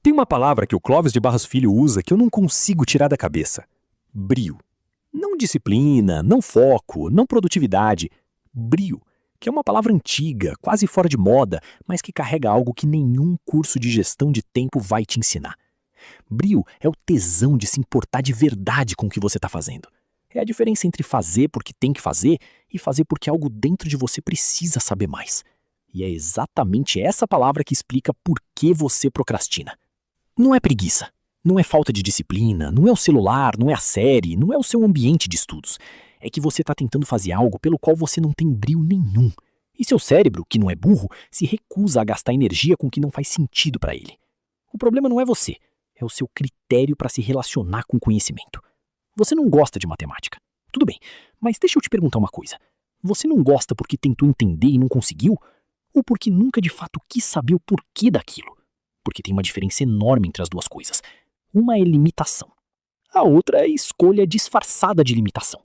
Tem uma palavra que o Clóvis de Barros Filho usa que eu não consigo tirar da cabeça. Brio. Não disciplina, não foco, não produtividade. Brio, que é uma palavra antiga, quase fora de moda, mas que carrega algo que nenhum curso de gestão de tempo vai te ensinar. Brio é o tesão de se importar de verdade com o que você está fazendo. É a diferença entre fazer porque tem que fazer e fazer porque algo dentro de você precisa saber mais. E é exatamente essa palavra que explica por que você procrastina. Não é preguiça, não é falta de disciplina, não é o celular, não é a série, não é o seu ambiente de estudos. É que você está tentando fazer algo pelo qual você não tem brio nenhum. E seu cérebro, que não é burro, se recusa a gastar energia com o que não faz sentido para ele. O problema não é você, é o seu critério para se relacionar com o conhecimento. Você não gosta de matemática. Tudo bem, mas deixa eu te perguntar uma coisa. Você não gosta porque tentou entender e não conseguiu? Ou porque nunca de fato quis saber o porquê daquilo? Porque tem uma diferença enorme entre as duas coisas. Uma é limitação. A outra é escolha disfarçada de limitação.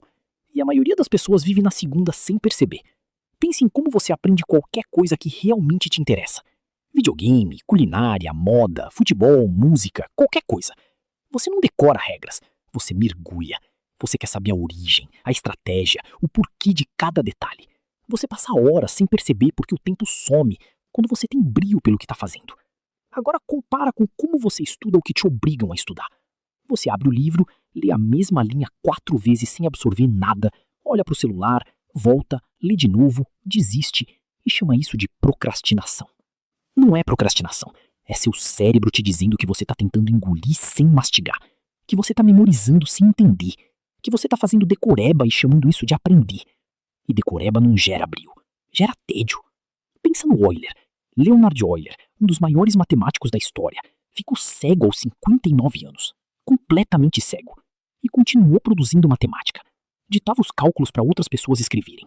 E a maioria das pessoas vive na segunda sem perceber. Pense em como você aprende qualquer coisa que realmente te interessa. Videogame, culinária, moda, futebol, música, qualquer coisa. Você não decora regras, você mergulha. Você quer saber a origem, a estratégia, o porquê de cada detalhe. Você passa horas sem perceber porque o tempo some quando você tem brio pelo que está fazendo. Agora compara com como você estuda o que te obrigam a estudar. Você abre o livro, lê a mesma linha 4 vezes sem absorver nada, olha para o celular, volta, lê de novo, desiste e chama isso de procrastinação. Não é procrastinação, é seu cérebro te dizendo que você está tentando engolir sem mastigar, que você está memorizando sem entender, que você está fazendo decoreba e chamando isso de aprender. E decoreba não gera brio, gera tédio. Pensa no Euler. Leonhard Euler, um dos maiores matemáticos da história, ficou cego aos 59 anos, completamente cego, e continuou produzindo matemática. Ditava os cálculos para outras pessoas escreverem.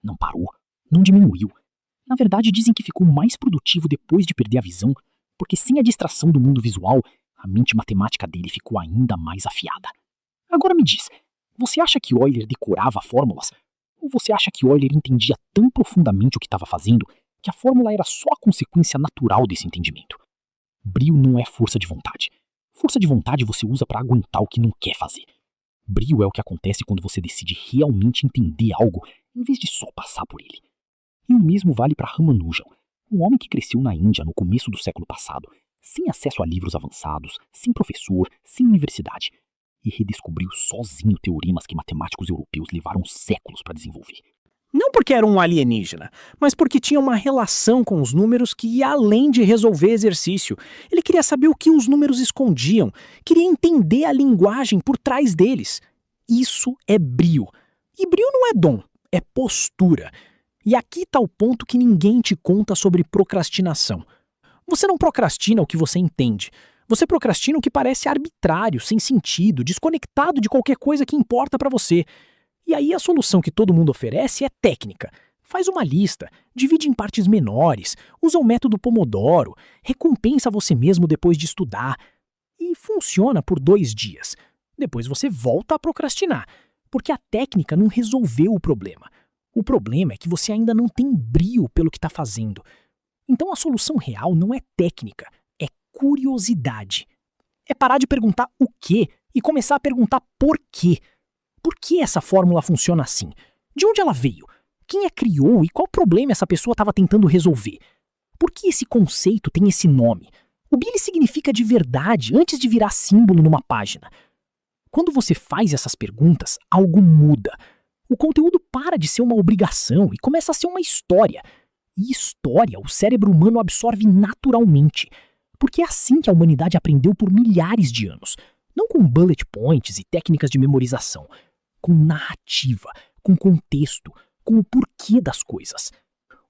Não parou, não diminuiu. Na verdade, dizem que ficou mais produtivo depois de perder a visão, porque sem a distração do mundo visual, a mente matemática dele ficou ainda mais afiada. Agora me diz, você acha que Euler decorava fórmulas? Ou você acha que Euler entendia tão profundamente o que estava fazendo que a fórmula era só a consequência natural desse entendimento? Brio não é força de vontade. Força de vontade você usa para aguentar o que não quer fazer. Brio é o que acontece quando você decide realmente entender algo em vez de só passar por ele. E o mesmo vale para Ramanujan, um homem que cresceu na Índia no começo do século passado, sem acesso a livros avançados, sem professor, sem universidade, e redescobriu sozinho teoremas que matemáticos europeus levaram séculos para desenvolver. Não porque era um alienígena, mas porque tinha uma relação com os números que ia além de resolver exercício. Ele queria saber o que os números escondiam, queria entender a linguagem por trás deles. Isso é brio. E brio não é dom, é postura. E aqui está o ponto que ninguém te conta sobre procrastinação. Você não procrastina o que você entende. Você procrastina o que parece arbitrário, sem sentido, desconectado de qualquer coisa que importa para você. E aí a solução que todo mundo oferece é técnica. Faz uma lista, divide em partes menores, usa o método Pomodoro, recompensa você mesmo depois de estudar. E funciona por 2 dias. Depois você volta a procrastinar, porque a técnica não resolveu o problema. O problema é que você ainda não tem brio pelo que está fazendo. Então a solução real não é técnica, é curiosidade. É parar de perguntar o quê e começar a perguntar por quê. Por que essa fórmula funciona assim? De onde ela veio? Quem a criou e qual problema essa pessoa estava tentando resolver? Por que esse conceito tem esse nome? O que ele significa de verdade antes de virar símbolo numa página? Quando você faz essas perguntas, algo muda. O conteúdo para de ser uma obrigação e começa a ser uma história. E história o cérebro humano absorve naturalmente, porque é assim que a humanidade aprendeu por milhares de anos. Não com bullet points e técnicas de memorização, com narrativa, com contexto, com o porquê das coisas.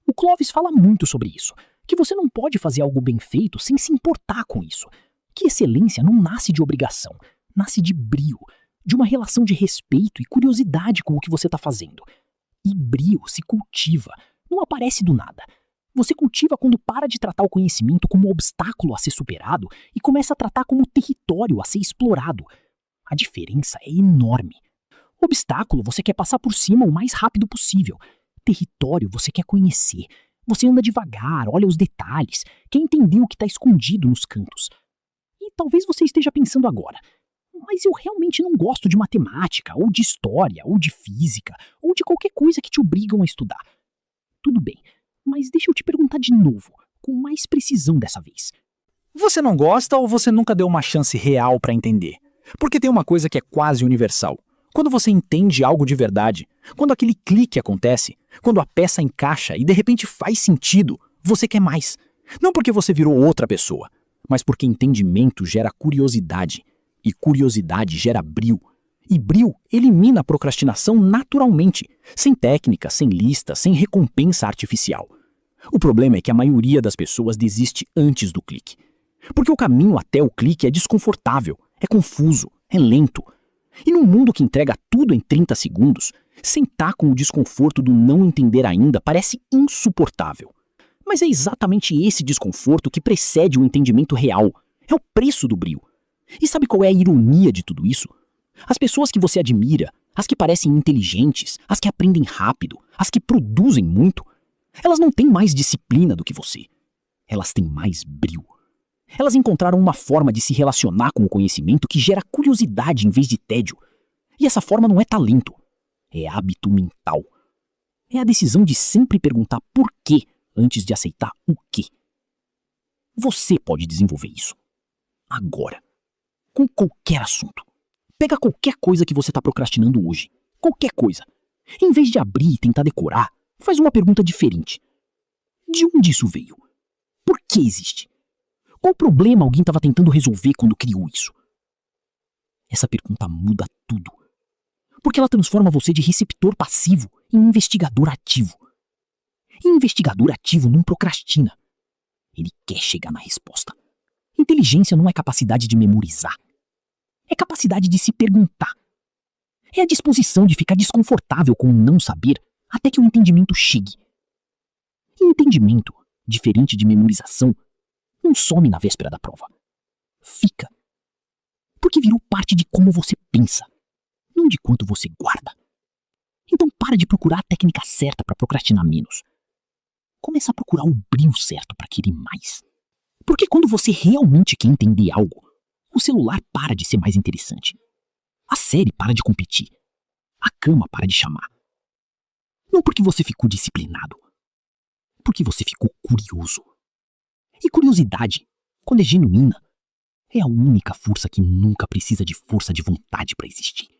O Clóvis fala muito sobre isso, que você não pode fazer algo bem feito sem se importar com isso, que excelência não nasce de obrigação, nasce de brio, de uma relação de respeito e curiosidade com o que você está fazendo. E brio se cultiva, não aparece do nada. Você cultiva quando para de tratar o conhecimento como um obstáculo a ser superado e começa a tratar como território a ser explorado. A diferença é enorme. Obstáculo você quer passar por cima o mais rápido possível. Território você quer conhecer. Você anda devagar, olha os detalhes, quer entender o que está escondido nos cantos. talvez você esteja pensando agora, mas eu realmente não gosto de matemática, ou de história, ou de física, ou de qualquer coisa que te obrigam a estudar. Tudo bem, mas deixa eu te perguntar de novo, com mais precisão dessa vez. Você não gosta ou você nunca deu uma chance real para entender? Porque tem uma coisa que é quase universal. Quando você entende algo de verdade, quando aquele clique acontece, quando a peça encaixa e de repente faz sentido, você quer mais. Não porque você virou outra pessoa, mas porque entendimento gera curiosidade. E curiosidade gera brio. E brio elimina a procrastinação naturalmente, sem técnica, sem lista, sem recompensa artificial. O problema é que a maioria das pessoas desiste antes do clique. Porque o caminho até o clique é desconfortável, é confuso, é lento. E num mundo que entrega tudo em 30 segundos, sentar com o desconforto do não entender ainda parece insuportável. Mas é exatamente esse desconforto que precede o entendimento real. É o preço do brio. E sabe qual é a ironia de tudo isso? As pessoas que você admira, as que parecem inteligentes, as que aprendem rápido, as que produzem muito, elas não têm mais disciplina do que você. Elas têm mais brio. Elas encontraram uma forma de se relacionar com o conhecimento que gera curiosidade em vez de tédio. E essa forma não é talento, é hábito mental. É a decisão de sempre perguntar por quê antes de aceitar o quê. Você pode desenvolver isso. Agora. Com qualquer assunto. Pega qualquer coisa que você está procrastinando hoje. Qualquer coisa. Em vez de abrir e tentar decorar, faz uma pergunta diferente. De onde isso veio? Por que existe? Qual problema alguém estava tentando resolver quando criou isso? Essa pergunta muda tudo. Porque ela transforma você de receptor passivo em investigador ativo. E investigador ativo não procrastina. Ele quer chegar na resposta. Inteligência não é capacidade de memorizar. É capacidade de se perguntar. É a disposição de ficar desconfortável com o não saber até que o entendimento chegue. E entendimento, diferente de memorização, não some na véspera da prova. Fica. Porque virou parte de como você pensa, não de quanto você guarda. Então para de procurar a técnica certa para procrastinar menos. Começa a procurar o brio certo para querer mais. Porque quando você realmente quer entender algo, o celular para de ser mais interessante. A série para de competir. A cama para de chamar. Não porque você ficou disciplinado. Porque você ficou curioso. E curiosidade, quando é genuína, é a única força que nunca precisa de força de vontade para existir.